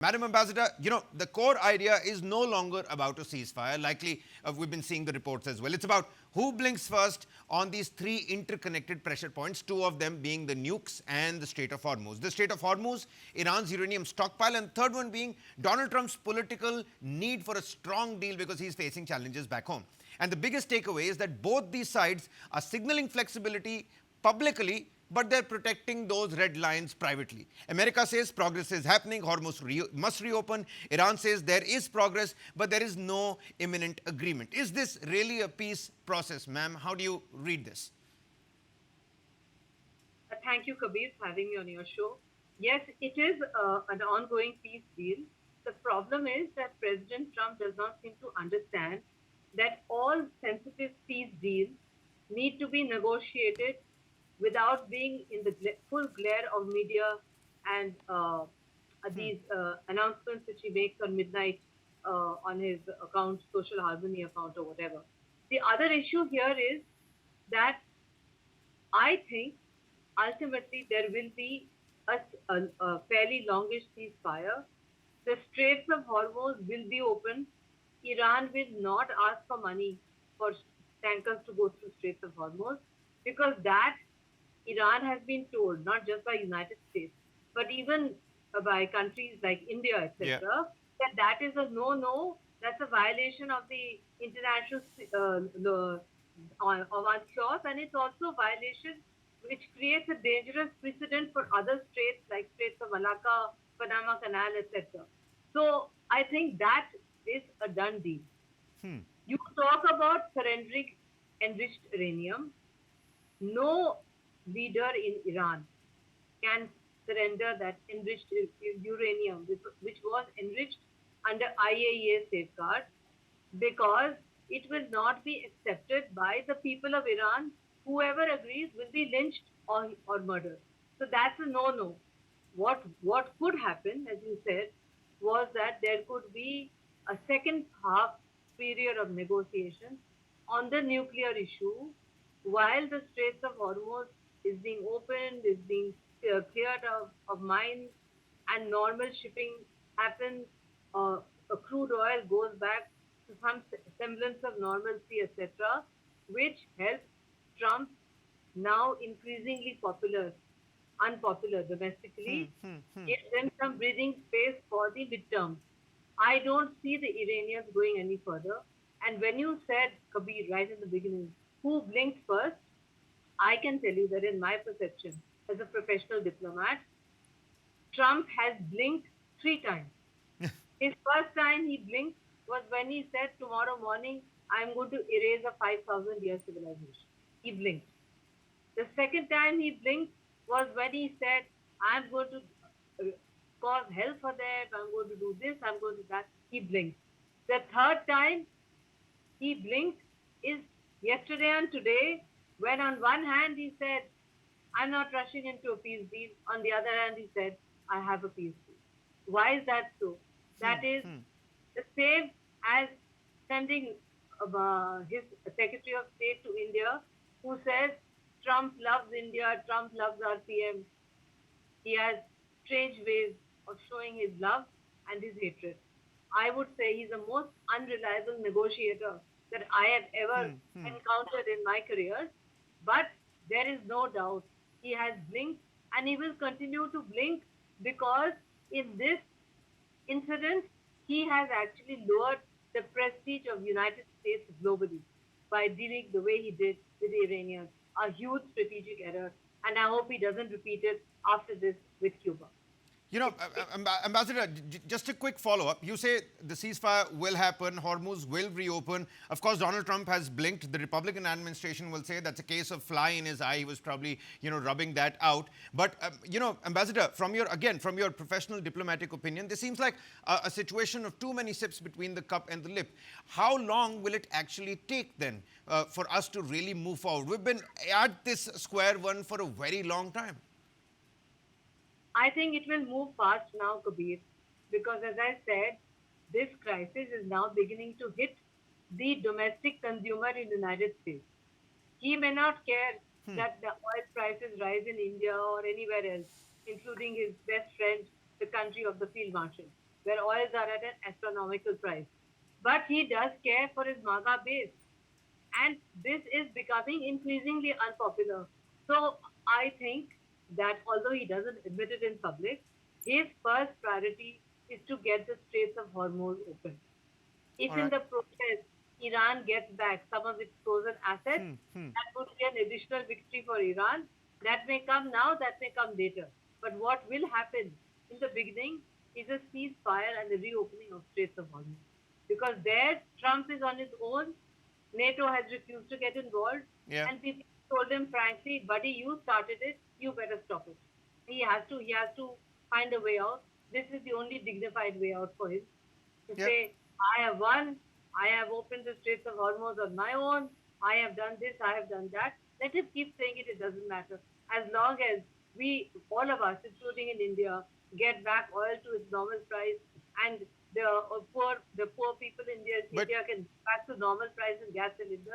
Madam Ambassador, the core idea is no longer about a ceasefire. Likely, we've been seeing the reports as well. It's about who blinks first on these three interconnected pressure points, two of them being the nukes and the Strait of Hormuz. The Strait of Hormuz, Iran's uranium stockpile, and third one being Donald Trump's political need for a strong deal because he's facing challenges back home. And the biggest takeaway is that both these sides are signaling flexibility publicly, but they're protecting those red lines privately. America says progress is happening, Hormuz must reopen. Iran says there is progress, but there is no imminent agreement. Is this really a peace process, ma'am? How do you read this? Thank you, Kabir, for having me on your show. Yes, it is an ongoing peace deal. The problem is that President Trump does not seem to understand that all sensitive peace deals need to be negotiated without being in the full glare of media and these announcements which he makes on midnight on his account, Social Harmony account or whatever. The other issue here is that I think ultimately there will be a fairly longish ceasefire. The Straits of Hormuz will be open. Iran will not ask for money for tankers to go through Straits of Hormuz because that Iran has been told, not just by United States, but even by countries like India, Yeah. etc., that that is a no-no. That's a violation of the international of UNCLOS, and it's also a violation which creates a dangerous precedent for other straits like Straits of Malacca, Panama Canal, etc. So I think that is a done deal. You talk about surrendering enriched uranium. No leader in Iran can surrender that enriched uranium, which was enriched under IAEA safeguards, because it will not be accepted by the people of Iran. Whoever agrees will be lynched or murdered. So that's a no-no. What could happen, as you said, was that there could be a second half period of negotiations on the nuclear issue while the Straits of Hormuz is being opened, is being cleared of mines, and normal shipping happens. Crude oil goes back to some semblance of normalcy, etc., which helps Trump, now increasingly unpopular domestically, gives them some breathing space for the midterms. I don't see the Iranians going any further. And when you said, Kabir, right in the beginning, who blinked first, I can tell you that in my perception as a professional diplomat, Trump has blinked three times. His first time he blinked was when he said, tomorrow morning, I'm going to erase a 5,000 year civilization. He blinked. The second time he blinked was when he said, I'm going to cause hell for them, I'm going to do this, I'm going to that. He blinked. The third time he blinked is yesterday and today, when on one hand he said, I'm not rushing into a peace deal. On the other hand, he said, I have a peace deal. Why is that so? That is the same as sending his Secretary of State to India, who says Trump loves India, Trump loves our PM. He has strange ways of showing his love and his hatred. I would say he's the most unreliable negotiator that I have ever encountered in my career. But there is no doubt he has blinked and he will continue to blink because in this incident, he has actually lowered the prestige of United States globally by dealing the way he did with the Iranians. A huge strategic error, and I hope he doesn't repeat it after this with Cuba. It Ambassador, just a quick follow up. You say the ceasefire will happen, Hormuz will reopen. Of course, Donald Trump has blinked. The Republican administration will say that's a case of fly in his eye. He was probably, rubbing that out. But, Ambassador, from your professional diplomatic opinion, this seems like a situation of too many sips between the cup and the lip. How long will it actually take then for us to really move forward? We've been at this square one for a very long time. I think it will move fast now, Kabir, because as I said, this crisis is now beginning to hit the domestic consumer in the United States. He may not care that the oil prices rise in India or anywhere else, including his best friend, the country of the field marshal. where oils are at an astronomical price. But he does care for his MAGA base. And this is becoming increasingly unpopular. So I think that although he doesn't admit it in public, his first priority is to get the Straits of Hormuz open. If All in right. the process Iran gets back some of its frozen assets, that would be an additional victory for Iran. That may come now, that may come later. But what will happen in the beginning is a ceasefire and the reopening of Straits of Hormuz. Because there, Trump is on his own, NATO has refused to get involved, Yeah. and people told him frankly, buddy, you started it, you better stop it. He has to find a way out. This is the only dignified way out for him to Yeah. say, I have won, I have opened the Straits of Hormuz on my own, I have done this, I have done that. Let him keep saying it, it doesn't matter. As long as we, all of us, including in India, get back oil to its normal price and the poor people in India, But India can get back to normal price in gas cylinders,